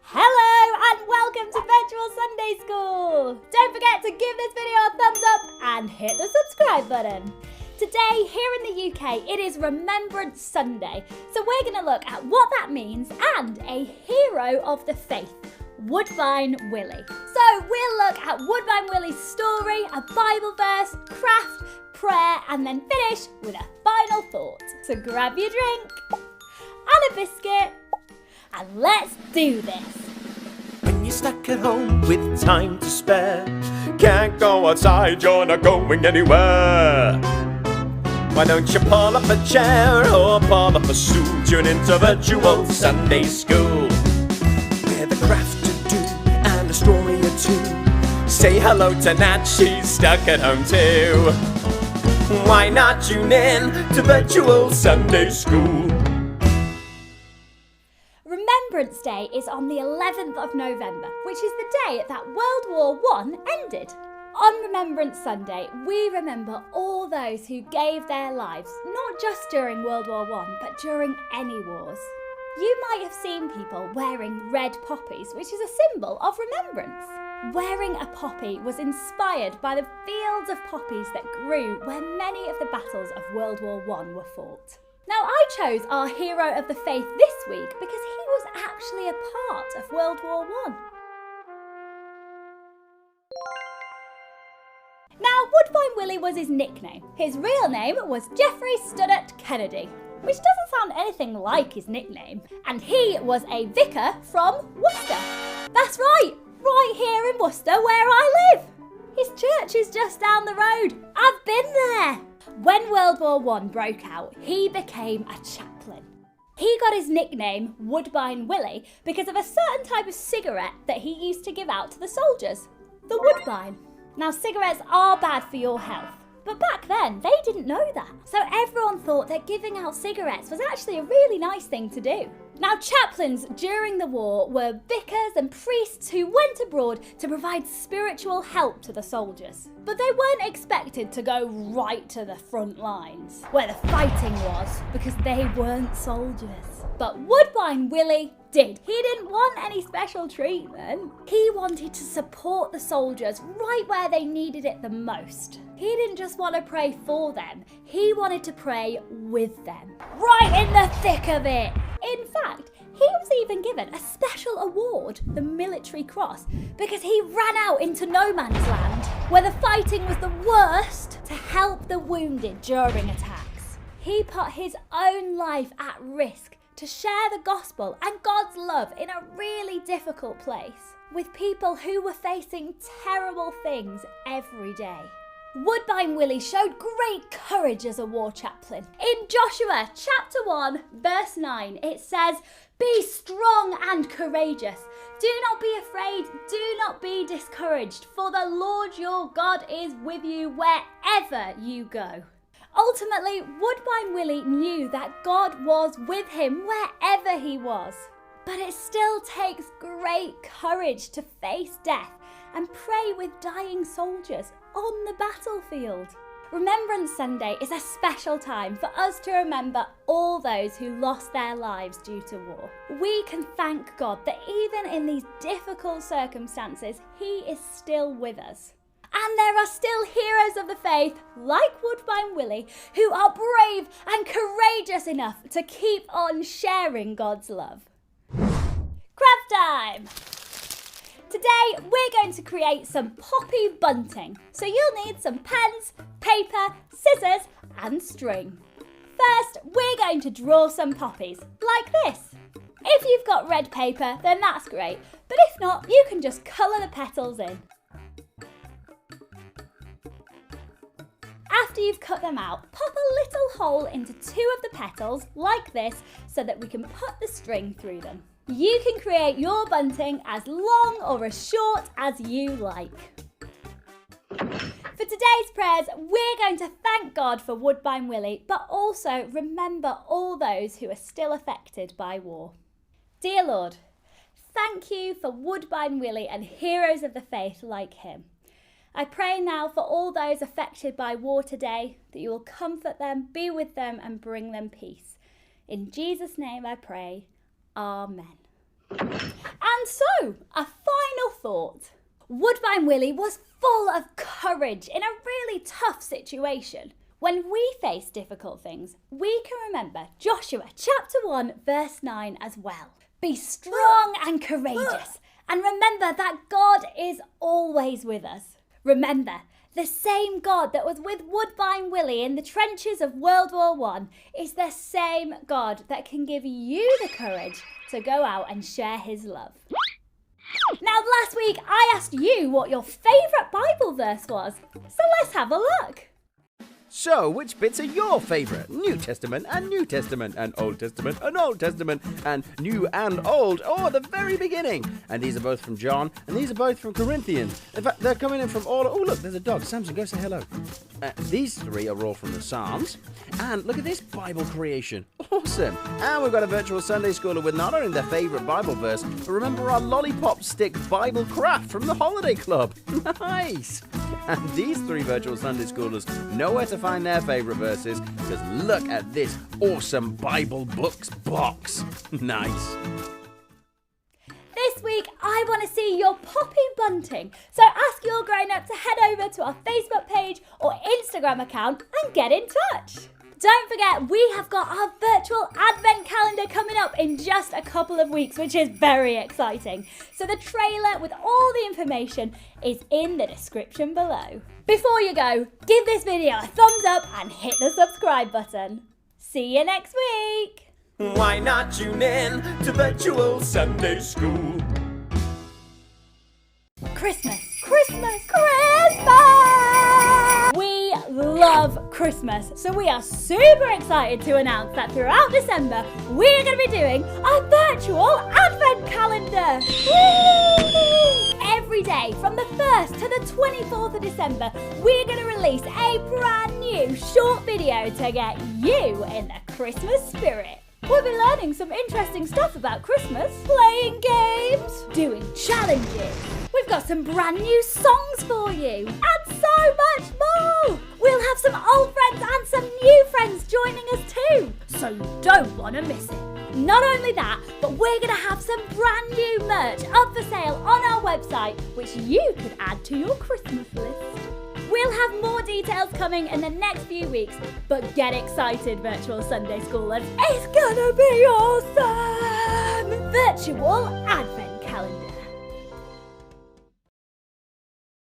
Hello and welcome to Virtual Sunday School! Don't forget to give this video a thumbs up and hit the subscribe button. Today, here in the UK, it is Remembrance Sunday, so we're going to look at what that means and a hero of the faith, Woodbine Willie. So we'll look at Woodbine Willie's story, a Bible verse, craft, prayer, and then finish with a final thought. So grab your drink and a biscuit and let's do this. When you're stuck at home with time to spare, can't go outside, you're not going anywhere. Why don't you pull up a chair or pull up a stool, tune into Virtual Sunday School. With a craft to do and a story or two. Say hello to Nat, she's stuck at home too. Why not tune in to Virtual Sunday School? Remembrance Day is on the 11th of November, which is the day that World War I ended. On Remembrance Sunday, we remember all those who gave their lives, not just during World War I, but during any wars. You might have seen people wearing red poppies, which is a symbol of remembrance. Wearing a poppy was inspired by the fields of poppies that grew where many of the battles of World War I were fought. Now, I chose our hero of the faith this week because he was actually a part of World War I. Now, Woodbine Willie was his nickname. His real name was Jeffrey Studdert Kennedy, which doesn't sound anything like his nickname. And he was a vicar from Worcester. That's right here in Worcester where I live. His church is just down the road. I've been there. When World War I broke out, he became a chaplain. He got his nickname Woodbine Willie because of a certain type of cigarette that he used to give out to the soldiers, the Woodbine. Now, cigarettes are bad for your health, but back then they didn't know that. So everyone thought that giving out cigarettes was actually a really nice thing to do. Now, chaplains during the war were vicars and priests who went abroad to provide spiritual help to the soldiers. But they weren't expected to go right to the front lines, where the fighting was, because they weren't soldiers. But Woodbine Willie did. He didn't want any special treatment. He wanted to support the soldiers right where they needed it the most. He didn't just want to pray for them, he wanted to pray with them, right in the thick of it. In fact, he was even given a special award, the Military Cross, because he ran out into no man's land, where the fighting was the worst, to help the wounded during attacks. He put his own life at risk to share the gospel and God's love in a really difficult place, with people who were facing terrible things every day. Woodbine Willie showed great courage as a war chaplain. In Joshua chapter 1 verse 9 it says, "Be strong and courageous. Do not be afraid, do not be discouraged, for the Lord your God is with you wherever you go." Ultimately, Woodbine Willie knew that God was with him wherever he was. But it still takes great courage to face death and pray with dying soldiers on the battlefield. Remembrance Sunday is a special time for us to remember all those who lost their lives due to war. We can thank God that even in these difficult circumstances, He is still with us. And there are still heroes of the faith, like Woodbine Willie, who are brave and courageous enough to keep on sharing God's love. Craft time! Today, we're going to create some poppy bunting. So you'll need some pens, paper, scissors, and string. First, we're going to draw some poppies, like this. If you've got red paper, then that's great. But if not, you can just colour the petals in. After you've cut them out, pop a little hole into two of the petals, like this, so that we can put the string through them. You can create your bunting as long or as short as you like. For today's prayers, we're going to thank God for Woodbine Willie, but also remember all those who are still affected by war. Dear Lord, thank you for Woodbine Willie and heroes of the faith like him. I pray now for all those affected by war today, that you will comfort them, be with them and bring them peace. In Jesus' name I pray. Amen. And And so, a final thought. Woodbine Willie was full of courage in a really tough situation. When we face difficult things, we can remember Joshua chapter 1 verse 9 as well. Be strong and courageous, and remember that God is always with us. Remember, the same God that was with Woodbine Willie in the trenches of World War I is the same God that can give you the courage to go out and share his love. Now, last week I asked you what your favourite Bible verse was, so let's have a look. So, which bits are your favourite? New Testament and New Testament, and Old Testament and Old Testament, and New and Old, or the very beginning. And these are both from John, and these are both from Corinthians. In fact, they're coming in from all... Oh, look, there's a dog. Samson, go say hello. These three are all from the Psalms. And look at this Bible creation. Awesome. And we've got a virtual Sunday schooler with not only their favourite Bible verse, but remember our lollipop stick Bible craft from the Holiday Club. Nice. And these three virtual Sunday schoolers know where to find their favourite verses, because look at this awesome Bible books box. Nice. This week, I want to see your poppy bunting. So ask your grown-up to head over to our Facebook page or Instagram account and get in touch. Don't forget, we have got our virtual advent calendar coming up in just a couple of weeks, which is very exciting. So the trailer with all the information is in the description below. Before you go, give this video a thumbs up and hit the subscribe button. See you next week. Why not tune in to Virtual Sunday School? Christmas, Christmas, Christmas! We love Christmas, so we are super excited to announce that throughout December, we're going to be doing a virtual advent calendar. Woo! Every day from the 1st to the 24th of December, we're going to release a brand new short video to get you in the Christmas spirit. We'll be learning some interesting stuff about Christmas, playing games, doing challenges. We've got some brand new songs for you, and so much more. We'll have some old friends and some new friends joining us too, so you don't want to miss it. Not only that, but we're going to have some brand new merch up for sale on our website, which you could add to your Christmas list. We'll have more details coming in the next few weeks, but get excited, Virtual Sunday Schoolers. It's gonna be awesome! Virtual Advent